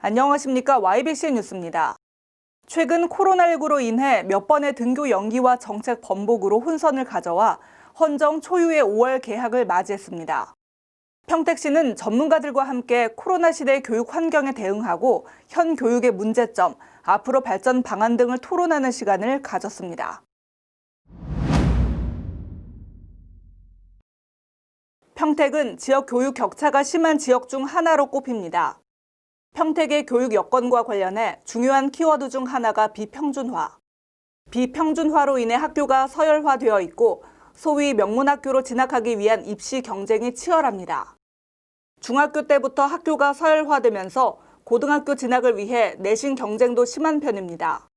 안녕하십니까. YBC 뉴스입니다. 최근 코로나19로 인해 몇 번의 등교 연기와 정책 번복으로 혼선을 가져와 헌정 초유의 5월 개학을 맞이했습니다. 평택시는 전문가들과 함께 코로나 시대 교육 환경에 대응하고 현 교육의 문제점, 앞으로 발전 방안 등을 토론하는 시간을 가졌습니다. 평택은 지역 교육 격차가 심한 지역 중 하나로 꼽힙니다. 평택의 교육 여건과 관련해 중요한 키워드 중 하나가 비평준화. 비평준화로 인해 학교가 서열화되어 있고 소위 명문학교로 진학하기 위한 입시 경쟁이 치열합니다. 중학교 때부터 학교가 서열화되면서 고등학교 진학을 위해 내신 경쟁도 심한 편입니다.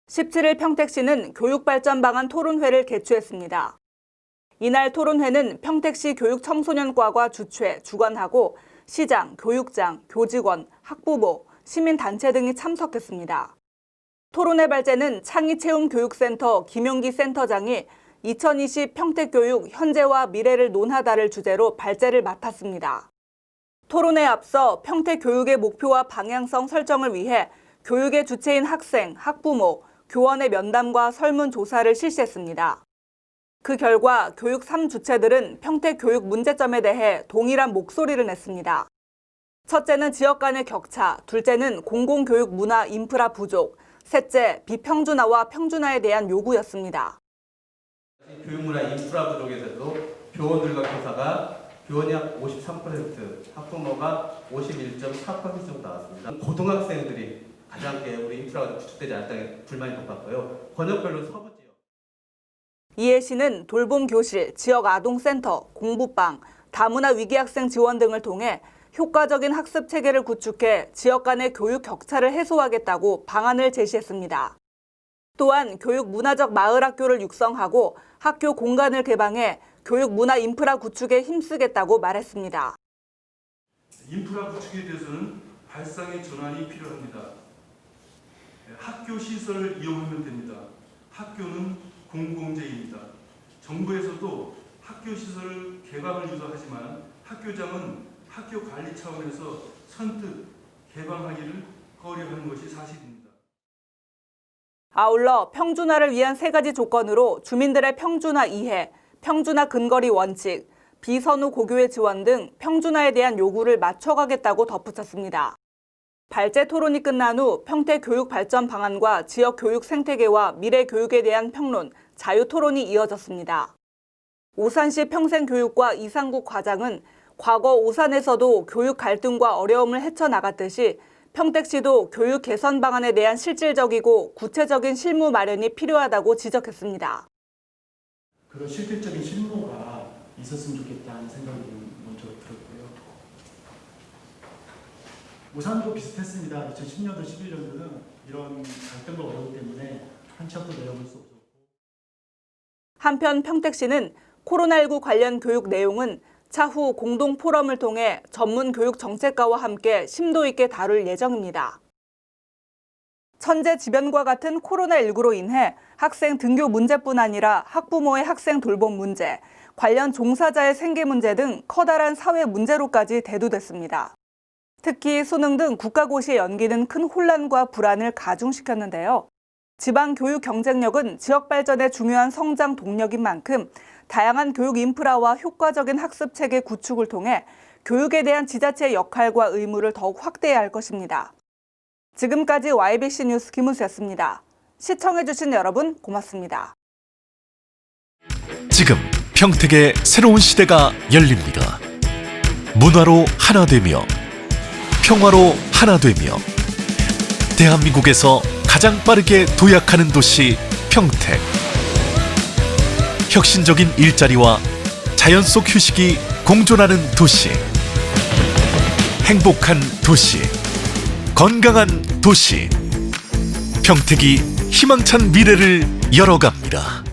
17일 평택시는 교육발전 방안 토론회를 개최했습니다. 이날 토론회는 평택시 교육청소년과가 주관하고 시장, 교육장, 교직원, 학부모, 시민단체 등이 참석했습니다. 토론회 발제는 창의체험교육센터 김용기 센터장이 2020 평택교육 현재와 미래를 논하다를 주제로 발제를 맡았습니다. 토론회에 앞서 평택교육의 목표와 방향성 설정을 위해 교육의 주체인 학생, 학부모, 교원의 면담과 설문조사를 실시했습니다. 그 결과 교육 3주체들은 평택교육 문제점에 대해 동일한 목소리를 냈습니다. 첫째는 지역 간의 격차, 둘째는 공공교육 문화 인프라 부족, 셋째 비평준화와 평준화에 대한 요구였습니다. 교육문화 인프라 부족에서도 교원들과 교사가 교원이 약 53%, 학부모가 51.4% 정도 나왔습니다. 고등학생들이 가장 우리 인프라가 구축되지 않았다는 불만이 높았고요. 권역별로 서부 지역. 이해 시는 돌봄 교실, 지역 아동센터, 공부방, 다문화 위기 학생 지원 등을 통해 효과적인 학습 체계를 구축해 지역 간의 교육 격차를 해소하겠다고 방안을 제시했습니다. 또한 교육 문화적 마을 학교를 육성하고 학교 공간을 개방해 교육 문화 인프라 구축에 힘쓰겠다고 말했습니다. 인프라 구축에 대해서는 발상의 전환이 필요합니다. 학교 시설을 이용하면 됩니다. 학교는 공공재입니다. 정부에서도 학교 시설 개방을 유도하지만 학교장은 학교 관리 차원에서 선뜻 개방하기를 꺼려하는 것이 사실입니다. 아울러 평준화를 위한 3가지 조건으로 주민들의 평준화 이해, 평준화 근거리 원칙, 비선호 고교의 지원 등 평준화에 대한 요구를 맞춰가겠다고 덧붙였습니다. 발제 토론이 끝난 후 평택 교육 발전 방안과 지역 교육 생태계와 미래 교육에 대한 평론, 자유 토론이 이어졌습니다. 오산시 평생교육과 이상국 과장은 과거 오산에서도 교육 갈등과 어려움을 헤쳐나갔듯이 평택시도 교육 개선 방안에 대한 실질적이고 구체적인 실무 마련이 필요하다고 지적했습니다. 그런 실질적인 실무가 있었으면 좋겠다는 생각이 먼저 들었고요. 오산도 비슷했습니다. 2010년도, 11년도는 이런 갈등과 어려움 때문에 한 치 앞도 내려볼 수 없었고. 한편 평택시는 코로나19 관련 교육 내용은 차후 공동 포럼을 통해 전문 교육 정책가와 함께 심도 있게 다룰 예정입니다. 천재지변과 같은 코로나19로 인해 학생 등교 문제뿐 아니라 학부모의 학생 돌봄 문제, 관련 종사자의 생계 문제 등 커다란 사회 문제로까지 대두됐습니다. 특히 수능 등 국가고시의 연기는 큰 혼란과 불안을 가중시켰는데요. 지방 교육 경쟁력은 지역 발전의 중요한 성장 동력인 만큼 다양한 교육 인프라와 효과적인 학습 체계 구축을 통해 교육에 대한 지자체의 역할과 의무를 더욱 확대해야 할 것입니다. 지금까지 YBC 뉴스 김은수였습니다. 시청해주신 여러분 고맙습니다. 지금 평택의 새로운 시대가 열립니다. 문화로 하나 되며 평화로 하나 되며 대한민국에서 가장 빠르게 도약하는 도시 평택. 혁신적인 일자리와 자연 속 휴식이 공존하는 도시. 행복한 도시. 건강한 도시. 평택이 희망찬 미래를 열어갑니다.